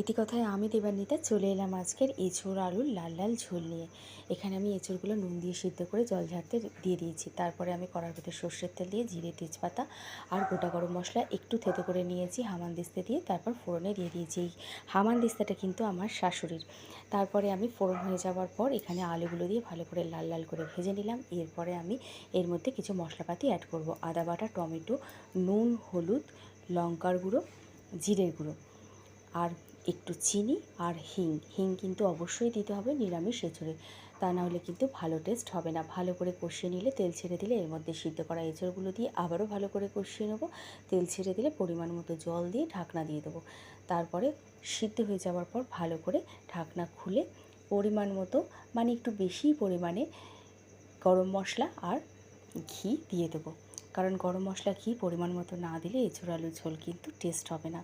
ইতিকথায় আমি দেবান্বিতা চলে এলাম আজকের এঁচোড় আলুর লাল লাল ঝোল নিয়ে। এখানে আমি এঁচোড়গুলো নুন দিয়ে সিদ্ধ করে জল ঝাড়তে দিয়ে দিয়েছি। তারপরে আমি কড়ার ভেতর সর্ষের তেল দিয়ে জিরে তেজপাতা আর গোটা গরম মশলা একটু থেতো করে নিয়েছি হামানদিস্তা দিয়ে, তারপর ফোড়নে দিয়ে দিয়েছি। এই হামানদিস্তাটা কিন্তু আমার শাশুড়ির। তারপরে আমি ফোড়ন হয়ে যাওয়ার পর এখানে আলুগুলো দিয়ে ভালো করে লাল লাল করে ভেজে নিলাম। এরপরে আমি এর মধ্যে কিছু মশলাপাতি অ্যাড করব। আদা বাটা, টমেটো, নুন, হলুদ, লঙ্কার গুঁড়ো, জিরের গুঁড়ো আর একটু চিনি আর হিং কিন্তু অবশ্যই দিতে হবে নিরামিষ এঁচোড়ে, তা না হলে কিন্তু ভালো টেস্ট হবে না। ভালো করে কষিয়ে নিলে, তেল ছেড়ে দিলে এর মধ্যে সিদ্ধ করা এঁচোড়গুলো দিয়ে আবারও ভালো করে কষিয়ে নেব। তেল ছেড়ে দিলে পরিমাণ মতো জল দিয়ে ঢাকনা দিয়ে দেবো। তারপরে সিদ্ধ হয়ে যাওয়ার পর ভালো করে ঢাকনা খুলে পরিমাণ মতো, মানে একটু বেশি পরিমাণে গরম মশলা আর ঘি দিয়ে দেবো, কারণ গরম মশলা ঘি পরিমাণ মতো না দিলে এঁচোড় আলুর ঝোল কিন্তু টেস্ট হবে না।